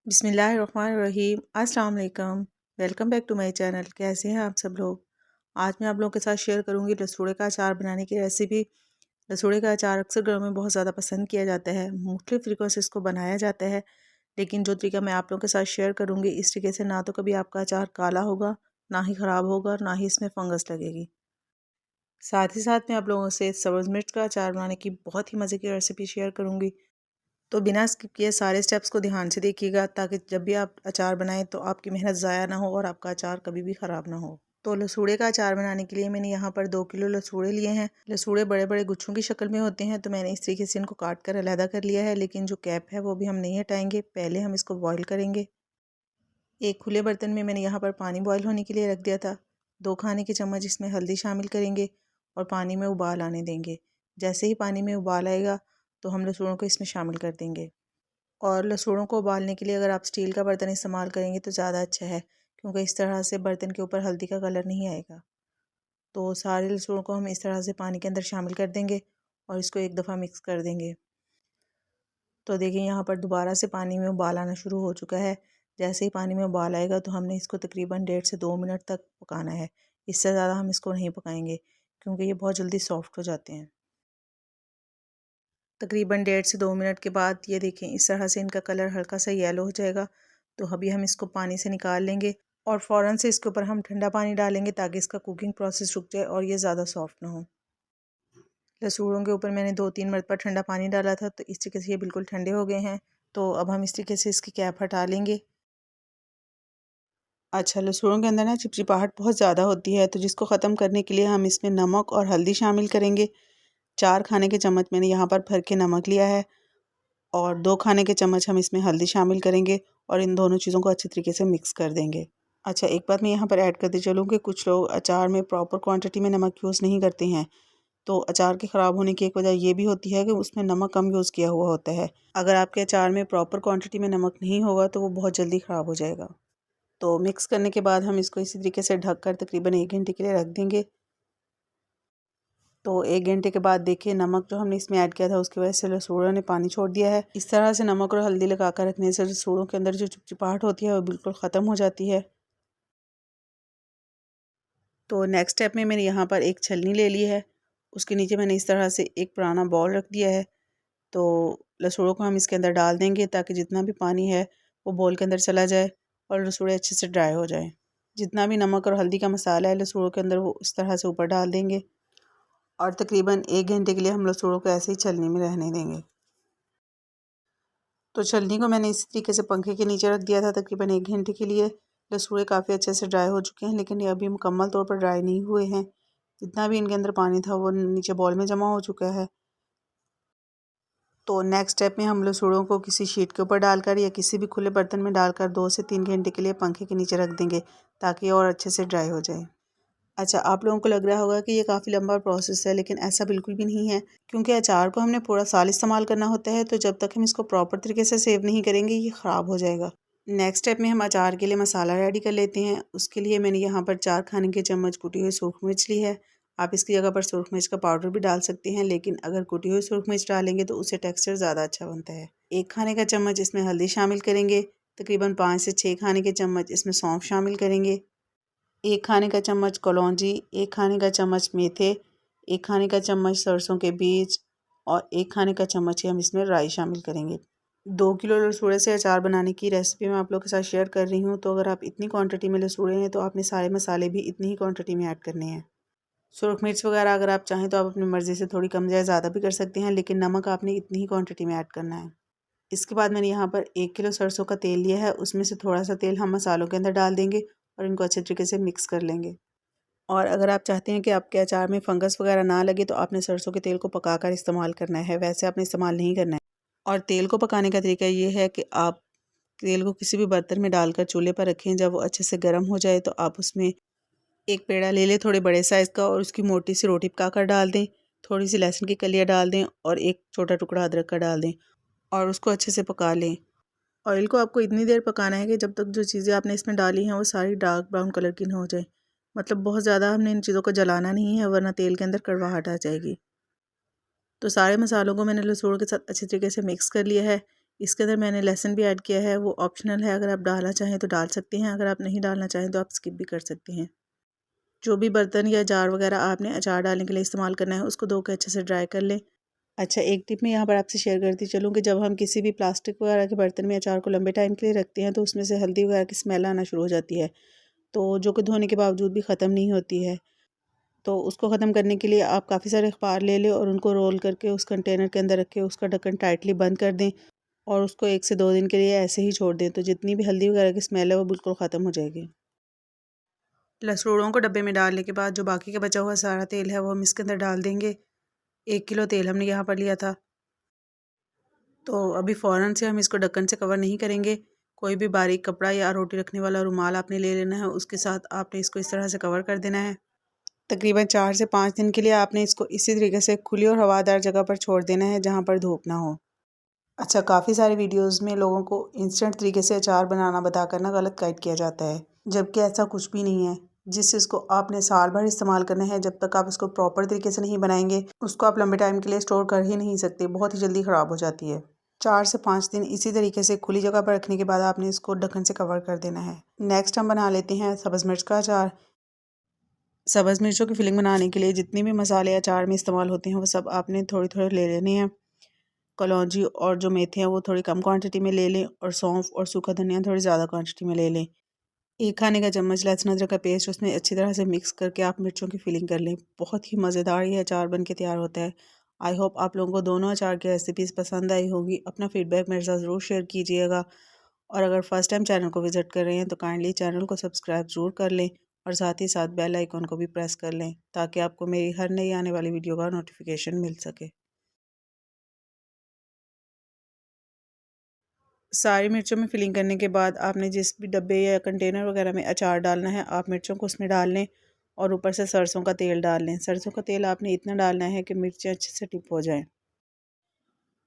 बिस्मिल्लाहिर्रहमानिर्रहीम। अस्सलाम वालेकुम। Welcome back to my channel. कैसे हैं आप सब लोग। आज मैं आप लोगों के साथ शेयर करूंगी लसूड़े का अचार बनाने की रेसिपी। लसूड़े का अचार अक्सर घरों में बहुत ज़्यादा पसंद किया जाता है। मुख्तलिफ़ तरीक़ों से इसको बनाया जाता है, लेकिन जो तरीका मैं आप लोगों के साथ शेयर करूँगी इस तरीके से ना तो कभी आपका अचार काला होगा, ना ही ख़राब होगा, ना ही इसमें फंगस लगेगी। साथ ही साथ मैं आप लोगों से सब्ज़ मिर्च का अचार बनाने की बहुत ही मज़े की रेसिपी शेयर करूँगी। तो बिना स्किप किए सारे स्टेप्स को ध्यान से देखिएगा, ताकि जब भी आप अचार बनाएं तो आपकी मेहनत ज़ाया ना हो और आपका अचार कभी भी ख़राब ना हो। तो लसूड़े का अचार बनाने के लिए मैंने यहाँ पर 2 किलो लसूड़े लिए हैं। लसूड़े बड़े बड़े गुच्छों की शक्ल में होते हैं, तो मैंने इस तरीके से इनको काट कर अलहदा कर लिया है, लेकिन जो कैप है वो भी हम नहीं हटाएंगे। पहले हम इसको बॉयल करेंगे। एक खुले बर्तन में मैंने यहाँ पर पानी बॉयल होने के लिए रख दिया था। 2 खाने के चम्मच इसमें हल्दी शामिल करेंगे और पानी में उबाल आने देंगे। जैसे ही पानी में उबाल आएगा तो हम लसूड़ों को इसमें शामिल कर देंगे। और लसूड़ों को उबालने के लिए अगर आप स्टील का बर्तन इस्तेमाल करेंगे तो ज़्यादा अच्छा है, क्योंकि इस तरह से बर्तन के ऊपर हल्दी का कलर नहीं आएगा। तो सारे लसूड़ों को हम इस तरह से पानी के अंदर शामिल कर देंगे और इसको एक दफ़ा मिक्स कर देंगे। तो देखिए यहाँ पर दोबारा से पानी में उबाल आना शुरू हो चुका है। जैसे ही पानी में उबाल आएगा तो हमने इसको तकरीबन 1.5 से 2 मिनट तक पकाना है। इससे ज़्यादा हम इसको नहीं पकाएंगे, क्योंकि ये बहुत जल्दी सॉफ्ट हो जाते हैं। तकरीबन 1.5 से 2 मिनट के बाद ये देखें इस तरह से इनका कलर हल्का सा येलो हो जाएगा। तो अभी हम इसको पानी से निकाल लेंगे और फ़ौरन से इसके ऊपर हम ठंडा पानी डालेंगे, ताकि इसका कुकिंग प्रोसेस रुक जाए और ये ज़्यादा सॉफ्ट ना हो। लसूड़ों के ऊपर मैंने 2-3 मरतबा ठंडा पानी डाला था, तो इस तरीके से ये बिल्कुल ठंडे हो गए हैं। तो अब हम इस तरीके से इसकी कैप हटा लेंगे। अच्छा, लसूड़ों के अंदर ना चिपचिपाहट बहुत ज़्यादा होती है, तो जिसको ख़त्म करने के लिए हम इसमें नमक और हल्दी शामिल करेंगे। 4 खाने के चम्मच मैंने यहाँ पर भर के नमक लिया है और 2 खाने के चम्मच हम इसमें हल्दी शामिल करेंगे और इन दोनों चीज़ों को अच्छी तरीके से मिक्स कर देंगे। अच्छा, एक बात मैं यहाँ पर ऐड करते चलूँ कि कुछ लोग अचार में प्रॉपर क्वांटिटी में नमक यूज़ नहीं करते हैं, तो अचार के ख़राब होने की एक वजह ये भी होती है कि उसमें नमक कम यूज़ किया हुआ होता है। अगर आपके अचार में प्रॉपर क्वांटिटी में नमक नहीं होगा तो वो बहुत जल्दी ख़राब हो जाएगा। तो मिक्स करने के बाद हम इसको इसी तरीके से ढक कर तकरीबन 1 घंटे के लिए रख देंगे। तो 1 घंटे के बाद देखिए नमक जो हमने इसमें ऐड किया था उसकी वजह से लसूड़ों ने पानी छोड़ दिया है। इस तरह से नमक और हल्दी लगा कर रखने से लसूड़ों के अंदर जो चिपचिपाहट होती है वो बिल्कुल ख़त्म हो जाती है। तो नेक्स्ट स्टेप में मैंने यहाँ पर एक छलनी ले ली है। उसके नीचे मैंने इस तरह से एक पुराना बाउल रख दिया है। तो लसूड़ों को हम इसके अंदर डाल देंगे, ताकि जितना भी पानी है वो बाउल के अंदर चला जाए और लसूड़े अच्छे से ड्राई हो जाएं। जितना भी नमक और हल्दी का मसाला है लसूड़ों के अंदर वो इस तरह से ऊपर डाल देंगे और तकरीबन 1 घंटे के लिए हम लसूड़ों को ऐसे ही छलनी में रहने देंगे। तो छलनी को मैंने इसी तरीके से पंखे के नीचे रख दिया था तकरीबन 1 घंटे के लिए। लसूड़े काफ़ी अच्छे से ड्राई हो चुके हैं, लेकिन ये अभी मुकम्मल तौर पर ड्राई नहीं हुए हैं। जितना भी इनके अंदर पानी था वो नीचे बॉल में जमा हो चुका है। तो नेक्स्ट स्टेप में हम लसूड़ों को किसी शीट के ऊपर डालकर या किसी भी खुले बर्तन में डालकर 2 से 3 घंटे के लिए पंखे के नीचे रख देंगे, ताकि और अच्छे से ड्राई हो जाए। अच्छा, आप लोगों को लग रहा होगा कि ये काफ़ी लंबा प्रोसेस है, लेकिन ऐसा बिल्कुल भी नहीं है, क्योंकि अचार को हमने पूरा साल इस्तेमाल करना होता है। तो जब तक हम इसको प्रॉपर तरीके से सेव नहीं करेंगे ये ख़राब हो जाएगा। नेक्स्ट स्टेप में हम अचार के लिए मसाला रेडी कर लेते हैं। उसके लिए मैंने यहाँ पर 4 खाने के चम्मच कुटी हुई सूरख मिर्च ली है। आप इसकी जगह पर सूरख मिर्च का पाउडर भी डाल सकते हैं, लेकिन अगर कुटी हुई सूरख मिर्च डालेंगे तो उससे टेक्सचर ज़्यादा अच्छा बनता है। 1 खाने का चम्मच इसमें हल्दी शामिल करेंगे। तकरीबन 5 से 6 खाने के चम्मच इसमें सौंफ शामिल करेंगे। 1 खाने का चम्मच कलौंजी, 1 खाने का चम्मच मेथे, 1 खाने का चम्मच सरसों के बीज और 1 खाने का चम्मच ही हम इसमें राई शामिल करेंगे। 2 किलो लसूड़े से अचार बनाने की रेसिपी मैं आप लोगों के साथ शेयर कर रही हूँ। तो अगर आप इतनी क्वांटिटी में लसूड़े हैं तो आपने सारे मसाले भी इतनी ही क्वांटिटी में ऐड करने हैं। सुरख मिर्च वगैरह अगर आप चाहें तो आप अपनी मर्ज़ी से थोड़ी कम या ज़्यादा भी कर सकते हैं, लेकिन नमक आपने इतनी ही क्वांटिटी में ऐड करना है। इसके बाद मैंने यहाँ पर 1 किलो सरसों का तेल लिया है। उसमें से थोड़ा सा तेल हम मसालों के अंदर डाल देंगे और इनको अच्छे तरीके से मिक्स कर लेंगे। और अगर आप चाहते हैं कि आपके अचार में फंगस वगैरह ना लगे तो आपने सरसों के तेल को पकाकर इस्तेमाल करना है, वैसे आपने इस्तेमाल नहीं करना है। और तेल को पकाने का तरीका ये है कि आप तेल को किसी भी बर्तन में डालकर चूल्हे पर रखें। जब वो अच्छे से गर्म हो जाए तो आप उसमें एक पेड़ा ले लें थोड़े बड़े साइज़ का और उसकी मोटी सी रोटी पकाकर डाल दें। थोड़ी सी लहसुन की कलियाँ डाल दें और एक छोटा टुकड़ा अदरक का डाल दें और उसको अच्छे से पका लें। ऑयल को आपको इतनी देर पकाना है कि जब तक जो चीज़ें आपने इसमें डाली हैं वो सारी डार्क ब्राउन कलर की ना हो जाए। मतलब बहुत ज़्यादा हमने इन चीज़ों को जलाना नहीं है, वरना तेल के अंदर कड़वाहट आ जाएगी। तो सारे मसालों को मैंने लसूण के साथ अच्छे तरीके से मिक्स कर लिया है। इसके अंदर मैंने लहसुन भी ऐड किया है, वो ऑप्शनल है, अगर आप डालना चाहें तो डाल सकते हैं, अगर आप नहीं डालना चाहें तो आप स्किप भी कर सकते हैं। जो भी बर्तन या जार वगैरह आपने अचार डालने के लिए इस्तेमाल करना है उसको धो के अच्छे से ड्राई कर लें। अच्छा, एक टिप मैं यहाँ पर आपसे शेयर करती चलूँ कि जब हम किसी भी प्लास्टिक वगैरह के बर्तन में अचार को लंबे टाइम के लिए रखते हैं तो उसमें से हल्दी वगैरह की स्मेल आना शुरू हो जाती है, तो जो कि धोने के बावजूद भी ख़त्म नहीं होती है। तो उसको ख़त्म करने के लिए आप काफ़ी सारे अखबार ले लें और उनको रोल करके उस कंटेनर के अंदर रख के उसका ढक्कन टाइटली बंद कर दें और उसको 1 से 2 दिन के लिए ऐसे ही छोड़ दें, तो जितनी भी हल्दी वगैरह की स्मेल है वो बिल्कुल ख़त्म हो जाएगी। लसरोड़ों को डब्बे में डालने के बाद जो बाकी का बचा हुआ सारा तेल है वो हम इसके अंदर डाल देंगे। 1 किलो तेल हमने यहाँ पर लिया था, तो अभी फ़ौरन से हम इसको ढक्कन से कवर नहीं करेंगे। कोई भी बारीक कपड़ा या रोटी रखने वाला रुमाल आपने ले लेना है, उसके साथ आपने इसको इस तरह से कवर कर देना है। तकरीबन 4 से 5 दिन के लिए आपने इसको इसी तरीके से खुली और हवादार जगह पर छोड़ देना है जहाँ पर धूप ना हो। अच्छा, काफ़ी सारे वीडियोस में लोगों को इंस्टेंट तरीके से अचार बनाना बताकर ना गलत गाइड किया जाता है, जबकि ऐसा कुछ भी नहीं है। जिस चीज़ को आपने साल भर इस्तेमाल करना है, जब तक आप इसको प्रॉपर तरीके से नहीं बनाएंगे उसको आप लंबे टाइम के लिए स्टोर कर ही नहीं सकते, बहुत ही जल्दी ख़राब हो जाती है। 4 से 5 दिन इसी तरीके से खुली जगह पर रखने के बाद आपने इसको ढक्कन से कवर कर देना है। नेक्स्ट हम बना लेते हैं सब्ज़ मिर्च का अचार। सब्ज़ मिर्चों की फिलिंग बनाने के लिए जितने भी मसाले अचार में इस्तेमाल होते हैं वो सब आपने थोड़ी थोड़ी ले लेने हैं। कलौंजी और जो मेथी हैं वो थोड़ी कम क्वांटिटी में ले लें और सौंफ और सूखा धनिया थोड़ी ज़्यादा क्वांटिटी में ले लें। 1 खाने का चम्मच लहसुन अदरक का पेस्ट उसमें अच्छी तरह से मिक्स करके आप मिर्चों की फिलिंग कर लें। बहुत ही मज़ेदार ये अचार बन के तैयार होता है। आई होप आप लोगों को दोनों अचार की रेसिपीज़ पसंद आई होगी। अपना फीडबैक मेरे साथ ज़रूर शेयर कीजिएगा और अगर फर्स्ट टाइम चैनल को विज़िट कर रहे हैं तो काइंडली चैनल को सब्सक्राइब ज़रूर कर लें और साथ ही साथ बेल आइकन को भी प्रेस कर लें ताकि आपको मेरी हर नई आने वाली वीडियो का नोटिफिकेशन मिल सके। सारी मिर्चों में फिलिंग करने के बाद आपने जिस भी डब्बे या कंटेनर वगैरह में अचार डालना है आप मिर्चों को उसमें डाल लें और ऊपर से सरसों का तेल डाल लें। सरसों का तेल आपने इतना डालना है कि मिर्चें अच्छे से टिप हो जाएं।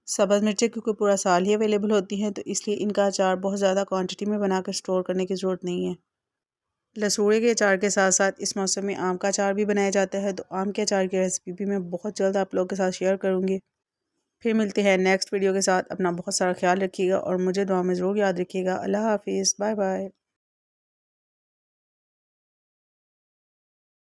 सब्ज़ मिर्चें क्योंकि पूरा साल ही अवेलेबल होती हैं तो इसलिए इनका अचार बहुत ज़्यादा क्वांटिटी में बनाकर स्टोर करने की ज़रूरत नहीं है। लसूड़े के अचार के साथ साथ इस मौसम में आम का अचार भी बनाया जाता है, तो आम के अचार की रेसिपी भी मैं बहुत जल्द आप लोगों के साथ शेयर करूँगी। फिर मिलते हैं नेक्स्ट वीडियो के साथ। अपना बहुत सारा ख्याल रखिएगा और मुझे दुआ में ज़रूर याद रखिएगा। अल्लाह हाफिज़, बाय बाय।